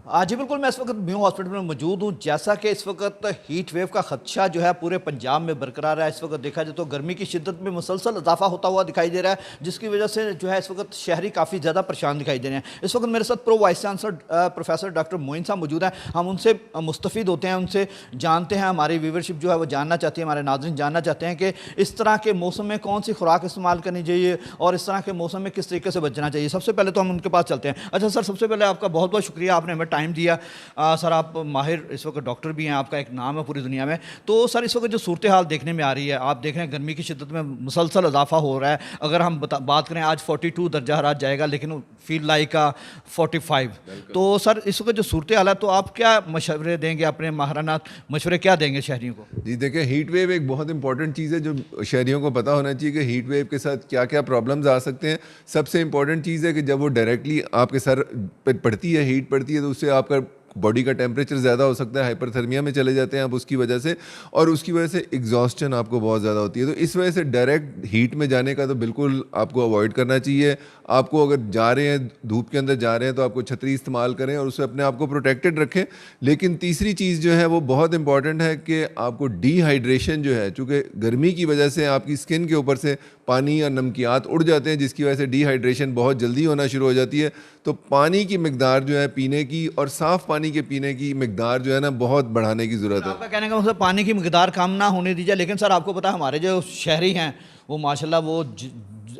जी बिल्कुल, मैं इस वक्त म्यू हॉस्पिटल में मौजूद हूँ। जैसा कि इस वक्त हीट वेव का खदशा जो है पूरे पंजाब में बरकरार है। इस वक्त देखा जाए तो गर्मी की शिद्दत में मुसलसल इजाफा होता हुआ दिखाई दे रहा है, जिसकी वजह से जो है इस वक्त शहरी काफ़ी ज़्यादा परेशान दिखाई दे रहे हैं। इस वक्त मेरे साथ pro vice chancellor professor doctor Moin sahab मौजूद हैं। हम उनसे मुस्तफ़ीद होते हैं, उनसे जानते हैं। हमारी व्यूवरशिप जो है वो जानना चाहती है, हमारे नाज़रीन जानना चाहते हैं कि इस तरह के मौसम में कौन सी खुराक इस्तेमाल करनी चाहिए और इस तरह के मौसम में किस तरीके से बचना चाहिए। सबसे पहले तो हम उनके पास चलते हैं। अच्छा सर, सबसे पहले आपका बहुत बहुत शुक्रिया, आपने हमें टाइम दिया। सर आप माहिर इस वक्त डॉक्टर भी हैं, आपका एक नाम है पूरी दुनिया में। तो सर इस वक्त जो सूरत हाल देखने में आ रही है, आप देख रहे हैं गर्मी की शिद्दत में मुसलसल इजाफा हो रहा है। अगर हम बात करें, आज 42 दर्जा हरारत जाएगा, लेकिन फील लाइक 45। तो सर इस वक्त जो सूरत हाल है, तो आप क्या मशवरे देंगे, अपने माहराना मशवरे क्या देंगे शहरियों को? जी देखिए, हीट वेव एक बहुत इंपॉर्टेंट चीज़ है जो शहरियों को पता होना चाहिए कि हीट वेव के साथ क्या क्या प्रॉब्लम्स आ सकते हैं। सबसे इंपॉर्टेंट चीज़ है कि जब वो डायरेक्टली आपके सर पर पड़ती है, हीट पड़ती है, तो उससे आपका बॉडी का टेम्परेचर ज़्यादा हो सकता है, हाइपरथर्मिया में चले जाते हैं आप उसकी वजह से, और उसकी वजह से एग्जॉस्टन आपको बहुत ज़्यादा होती है। तो इस वजह से डायरेक्ट हीट में जाने का तो बिल्कुल आपको अवॉइड करना चाहिए। आपको अगर जा रहे हैं, धूप के अंदर जा रहे हैं, तो आपको छतरी इस्तेमाल करें और उससे अपने आप को प्रोटेक्टेड रखें। लेकिन तीसरी चीज़ जो है वो बहुत इंपॉर्टेंट है कि आपको डिहाइड्रेशन जो है, चूँकि गर्मी की वजह से आपकी स्किन के ऊपर से पानी या नमकियात उड़ जाते हैं, जिसकी वजह से डिहाइड्रेशन बहुत जल्दी होना शुरू हो जाती है। तो पानी की मिकदार जो है पीने की, और साफ़ पानी के पीने की मिकदार जो है ना, बहुत बढ़ाने की ज़रूरत है। आपका कहने का मतलब पानी की मिकदार कम ना होने दीजिए। लेकिन सर आपको पता है, हमारे जो शहरी हैं वो माशाल्लाह वो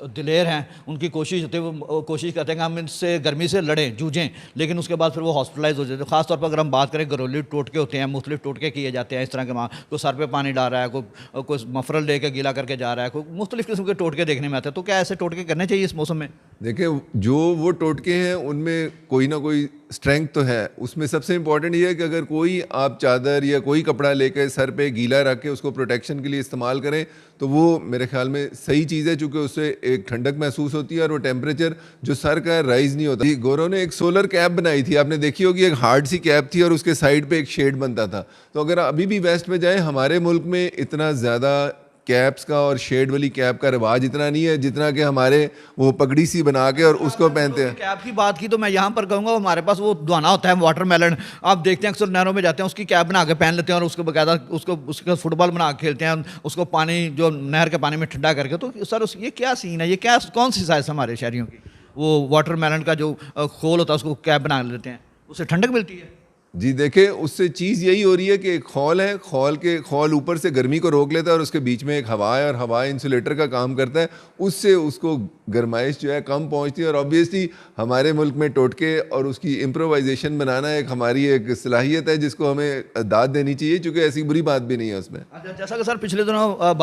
दिलेर हैं। उनकी कोशिश होती है, वो कोशिश करते हैं कि हम इनसे गर्मी से लड़ें, जूझें, लेकिन उसके बाद फिर वो हॉस्पिटलाइज हो जाते हैं। ख़ासतौर पर अगर हम बात करें, घरेलू टोटके होते हैं, मुख्तलिफ टोटके किए जाते हैं इस तरह के। वहाँ कोई सर पे पानी डाल रहा है, कोई मफरल लेके गीला करके जा रहा है, कोई मुख्तलिफ किस्म के टोटके देखने में आते हैं। तो क्या ऐसे टोटके करने चाहिए इस मौसम में? देखिए, जो वो टोटके हैं उनमें कोई ना कोई स्ट्रेंथ तो है। उसमें सबसे इंपॉर्टेंट ये है कि अगर कोई आप चादर या कोई कपड़ा लेकर सर पे गीला रख के उसको प्रोटेक्शन के लिए इस्तेमाल करें, तो वो मेरे ख्याल में सही चीज़ है, चूँकि उससे एक ठंडक महसूस होती है और वो टेम्परेचर जो सर का राइज़ नहीं होता। गौरव ने एक सोलर कैप बनाई थी, आपने देखी होगी, एक हार्ड सी कैप थी और उसके साइड पे एक शेड बनता था। तो अगर अभी भी वेस्ट में जाए, हमारे मुल्क में इतना ज़्यादा कैप्स का और शेड वाली कैप का रिवाज इतना नहीं है जितना कि हमारे वो पगड़ी सी बना के और उसको पहनते हैं। कैप की बात की तो मैं यहाँ पर कहूँगा, हमारे पास वो दुआना होता है वाटरमेलन, आप देखते हैं अक्सर नहरों में जाते हैं, उसकी कैप बना के पहन लेते हैं और उसको बकायदा उसका फुटबॉल बना के खेलते हैं, उसको पानी जो नहर के पानी में ठंडा करके। तो सर ये क्या सीन है, ये क्या कौन सी साइज हमारे शहरियों की? वो वाटरमेलन का जो खोल होता है उसको कैप बना लेते हैं, उससे ठंडक मिलती है। जी देखिए, उससे चीज़ यही हो रही है कि एक खौल है, खौल ऊपर से गर्मी को रोक लेता है और उसके बीच में एक हवा है, और हवा इंसुलेटर का काम करता है। उससे उसको गर्माइश जो है कम पहुंचती है। और ऑब्वियसली हमारे मुल्क में टोटके और उसकी इम्प्रोवाइजेशन बनाना एक हमारी एक सलाहियत है जिसको हमें दाद देनी चाहिए, चूँकि ऐसी बुरी बात भी नहीं है उसमें। अच्छा, जैसा कि सर पिछले दिनों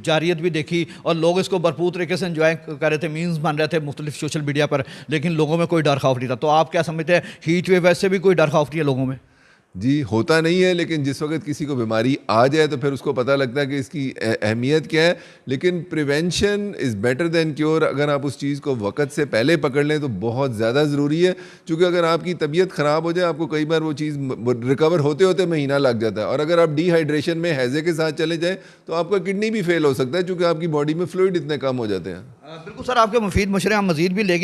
जारियत भी देखी और लोग इसको भरपूर तरीके से एंजॉय कर रहे थे, मीम्स बन रहे थे मुख्तलिफ सोशल मीडिया पर, लेकिन लोगों में कोई डर खौफ नहीं था। तो आप क्या समझते हैं, हीट वेव वैसे भी कोई डर खौफ नहीं है लोगों में? जी होता नहीं है, लेकिन जिस वक्त किसी को बीमारी आ जाए तो फिर उसको पता लगता है कि इसकी अहमियत क्या है। लेकिन prevention is better than cure. अगर आप उस चीज़ को वक्त से पहले पकड़ लें तो बहुत ज़्यादा ज़रूरी है, क्योंकि अगर आपकी तबीयत ख़राब हो जाए, आपको कई बार वो चीज़ रिकवर होते होते महीना लग जाता है। और अगर आप डिहाइड्रेशन में हैज़े के साथ चले जाएँ तो आपका किडनी भी फेल हो सकता है, क्योंकि आपकी बॉडी में फ्लूइड इतने कम हो जाते हैं। बिल्कुल सर, आपके मुफीद मशवरे हम मज़ीद भी लेंगे।